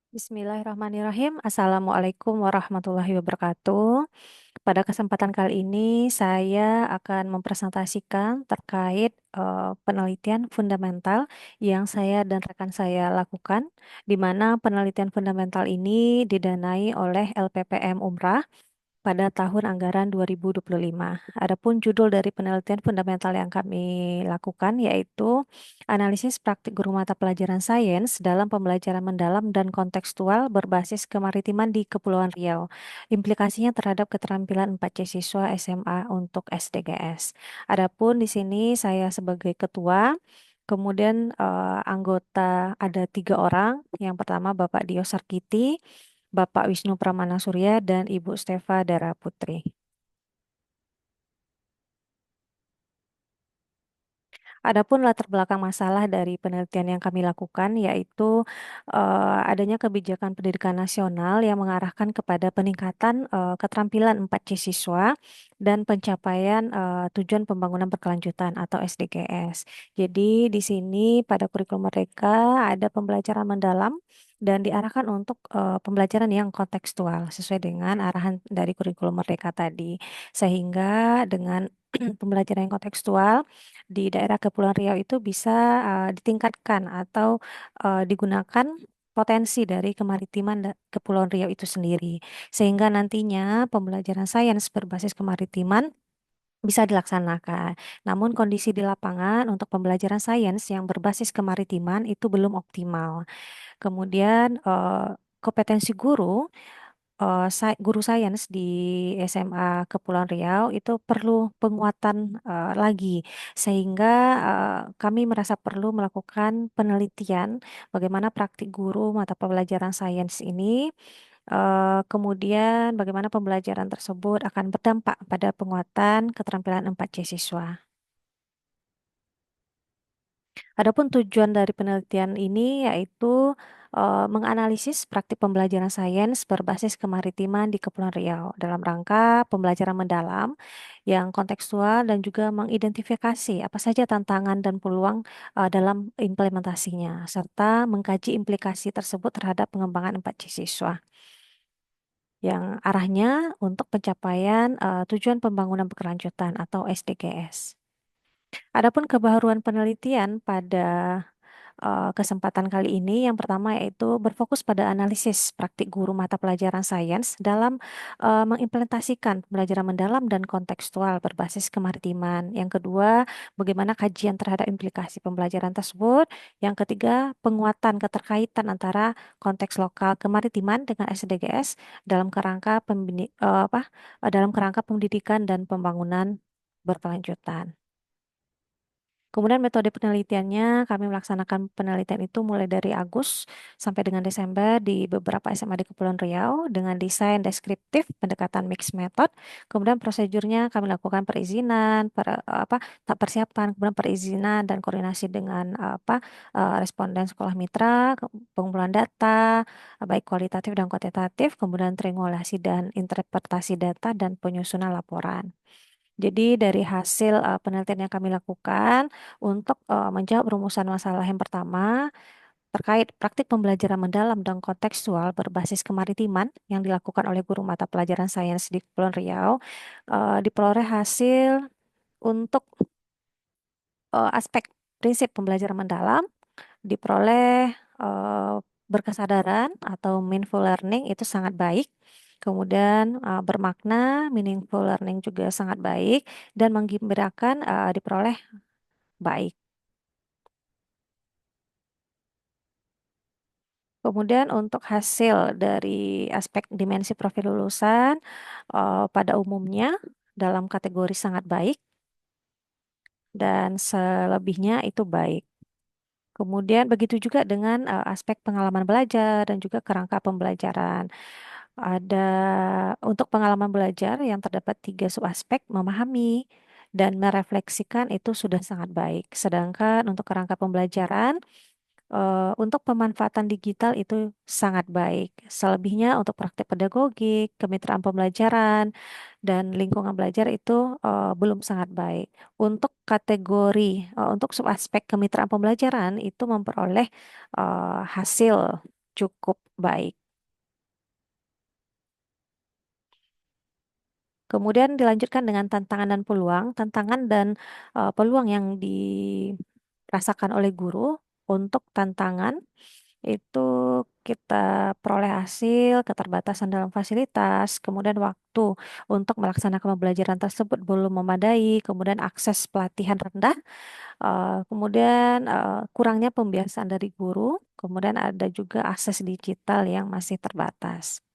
Bismillahirrahmanirrahim. Assalamualaikum warahmatullahi wabarakatuh. Pada kesempatan kali ini, saya akan mempresentasikan terkait penelitian fundamental yang saya dan rekan saya lakukan, di mana penelitian fundamental ini didanai oleh LPPM Umrah pada tahun anggaran 2025. Adapun judul dari penelitian fundamental yang kami lakukan yaitu analisis praktik guru mata pelajaran sains dalam pembelajaran mendalam dan kontekstual berbasis kemaritiman di Kepulauan Riau. Implikasinya terhadap keterampilan 4C siswa SMA untuk SDGs. Adapun di sini saya sebagai ketua. Kemudian anggota ada 3 orang. Yang pertama Bapak Dio Sarkiti, Bapak Wisnu Pramana Surya, dan Ibu Stefa Dara Putri. Adapun latar belakang masalah dari penelitian yang kami lakukan yaitu adanya kebijakan pendidikan nasional yang mengarahkan kepada peningkatan keterampilan 4C siswa dan pencapaian tujuan pembangunan berkelanjutan atau SDGs. Jadi di sini pada kurikulum mereka ada pembelajaran mendalam dan diarahkan untuk pembelajaran yang kontekstual sesuai dengan arahan dari kurikulum mereka tadi. Sehingga dengan pembelajaran yang kontekstual di daerah Kepulauan Riau itu bisa ditingkatkan atau digunakan potensi dari kemaritiman Kepulauan Riau itu sendiri. Sehingga nantinya pembelajaran sains berbasis kemaritiman bisa dilaksanakan. Namun kondisi di lapangan untuk pembelajaran sains yang berbasis kemaritiman itu belum optimal. Kemudian kompetensi guru guru sains di SMA Kepulauan Riau itu perlu penguatan lagi sehingga kami merasa perlu melakukan penelitian bagaimana praktik guru mata pelajaran sains ini, kemudian bagaimana pembelajaran tersebut akan berdampak pada penguatan keterampilan 4C siswa. Adapun tujuan dari penelitian ini yaitu menganalisis praktik pembelajaran sains berbasis kemaritiman di Kepulauan Riau dalam rangka pembelajaran mendalam yang kontekstual dan juga mengidentifikasi apa saja tantangan dan peluang dalam implementasinya serta mengkaji implikasi tersebut terhadap pengembangan 4C siswa yang arahnya untuk pencapaian tujuan pembangunan berkelanjutan atau SDGs. Adapun kebaharuan penelitian pada kesempatan kali ini yang pertama yaitu berfokus pada analisis praktik guru mata pelajaran sains dalam mengimplementasikan pembelajaran mendalam dan kontekstual berbasis kemaritiman. Yang kedua, bagaimana kajian terhadap implikasi pembelajaran tersebut. Yang ketiga, penguatan keterkaitan antara konteks lokal kemaritiman dengan SDGs dalam dalam kerangka pendidikan dan pembangunan berkelanjutan. Kemudian metode penelitiannya, kami melaksanakan penelitian itu mulai dari Agustus sampai dengan Desember di beberapa SMA di Kepulauan Riau dengan desain deskriptif, pendekatan mixed method. Kemudian prosedurnya kami lakukan perizinan, tahap persiapan, kemudian perizinan dan koordinasi dengan responden sekolah mitra, pengumpulan data, baik kualitatif dan kuantitatif, kemudian triangulasi dan interpretasi data dan penyusunan laporan. Jadi dari hasil penelitian yang kami lakukan untuk menjawab rumusan masalah yang pertama terkait praktik pembelajaran mendalam dan kontekstual berbasis kemaritiman yang dilakukan oleh guru mata pelajaran sains di Kepulauan Riau, diperoleh hasil untuk aspek prinsip pembelajaran mendalam diperoleh eh, berkesadaran atau mindful learning itu sangat baik. Kemudian bermakna meaningful learning juga sangat baik dan menggembirakan diperoleh baik. Kemudian untuk hasil dari aspek dimensi profil lulusan pada umumnya dalam kategori sangat baik dan selebihnya itu baik. Kemudian begitu juga dengan aspek pengalaman belajar dan juga kerangka pembelajaran. Ada untuk pengalaman belajar yang terdapat 3 subaspek memahami dan merefleksikan itu sudah sangat baik. Sedangkan untuk kerangka pembelajaran untuk pemanfaatan digital itu sangat baik. Selebihnya untuk praktek pedagogik, kemitraan pembelajaran, dan lingkungan belajar itu belum sangat baik. Untuk untuk subaspek kemitraan pembelajaran itu memperoleh hasil cukup baik. Kemudian dilanjutkan dengan tantangan dan peluang. Tantangan dan peluang yang dirasakan oleh guru. Untuk tantangan itu kita peroleh hasil, keterbatasan dalam fasilitas, kemudian waktu untuk melaksanakan pembelajaran tersebut belum memadai, kemudian akses pelatihan rendah, kemudian kurangnya pembiasaan dari guru, kemudian ada juga akses digital yang masih terbatas.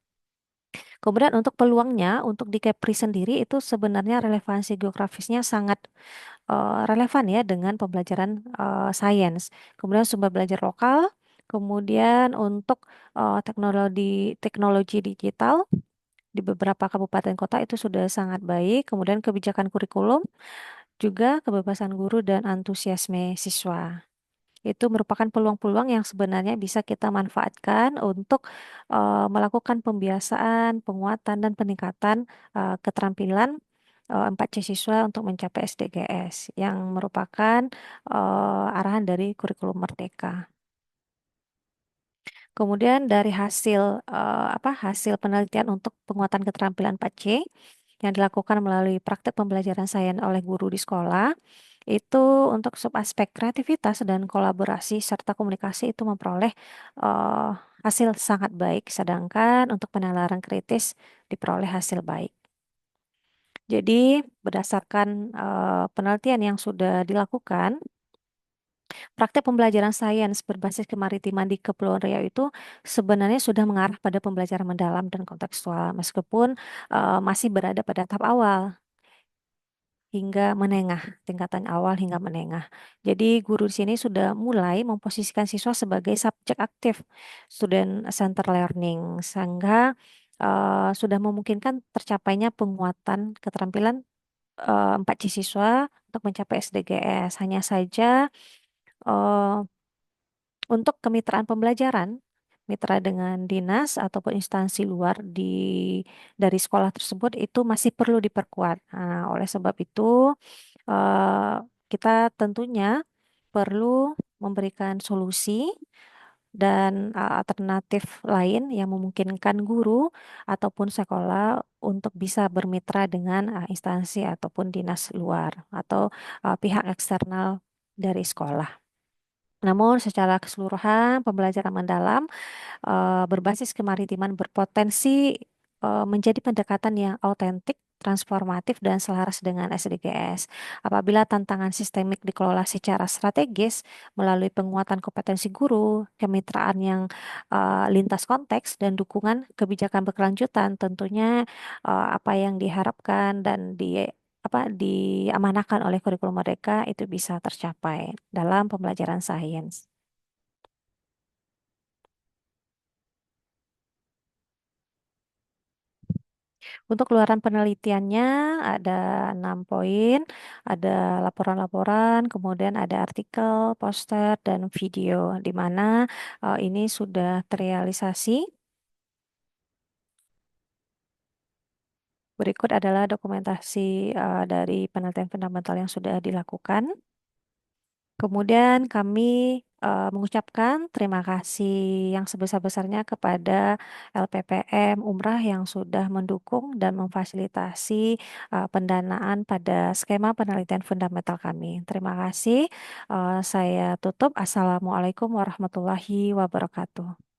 Kemudian untuk peluangnya, untuk di Kepri sendiri itu sebenarnya relevansi geografisnya sangat relevan ya dengan pembelajaran sains. Kemudian sumber belajar lokal, kemudian untuk teknologi teknologi digital di beberapa kabupaten kota itu sudah sangat baik. Kemudian kebijakan kurikulum, juga kebebasan guru dan antusiasme siswa. Itu merupakan peluang-peluang yang sebenarnya bisa kita manfaatkan untuk melakukan pembiasaan, penguatan, dan peningkatan keterampilan 4C siswa untuk mencapai SDGs yang merupakan arahan dari kurikulum Merdeka. Kemudian dari hasil penelitian untuk penguatan keterampilan 4C yang dilakukan melalui praktek pembelajaran sains oleh guru di sekolah, itu untuk subaspek kreativitas dan kolaborasi serta komunikasi itu memperoleh eh, hasil sangat baik, sedangkan untuk penalaran kritis diperoleh hasil baik. Jadi berdasarkan penelitian yang sudah dilakukan, praktek pembelajaran sains berbasis kemaritiman di Kepulauan Riau itu sebenarnya sudah mengarah pada pembelajaran mendalam dan kontekstual, meskipun masih berada pada tahap awal hingga menengah, tingkatan awal hingga menengah. Jadi guru di sini sudah mulai memposisikan siswa sebagai subjek aktif student center learning, sehingga sudah memungkinkan tercapainya penguatan keterampilan 4C siswa untuk mencapai SDGs. Hanya saja eh, untuk kemitraan pembelajaran, mitra dengan dinas ataupun instansi luar dari sekolah tersebut itu masih perlu diperkuat. Nah, oleh sebab itu, eh, kita tentunya perlu memberikan solusi dan alternatif lain yang memungkinkan guru ataupun sekolah untuk bisa bermitra dengan instansi ataupun dinas luar atau pihak eksternal dari sekolah. Namun secara keseluruhan pembelajaran mendalam berbasis kemaritiman berpotensi menjadi pendekatan yang autentik, transformatif, dan selaras dengan SDGs. Apabila tantangan sistemik dikelola secara strategis melalui penguatan kompetensi guru, kemitraan yang lintas konteks, dan dukungan kebijakan berkelanjutan, tentunya apa yang diharapkan dan diamanahkan oleh kurikulum Merdeka itu bisa tercapai dalam pembelajaran sains. Untuk keluaran penelitiannya ada 6 poin, ada laporan-laporan, kemudian ada artikel, poster, dan video, di mana ini sudah terrealisasi. Berikut adalah dokumentasi dari penelitian fundamental yang sudah dilakukan. Kemudian kami mengucapkan terima kasih yang sebesar-besarnya kepada LPPM Umrah yang sudah mendukung dan memfasilitasi pendanaan pada skema penelitian fundamental kami. Terima kasih. Saya tutup. Assalamualaikum warahmatullahi wabarakatuh.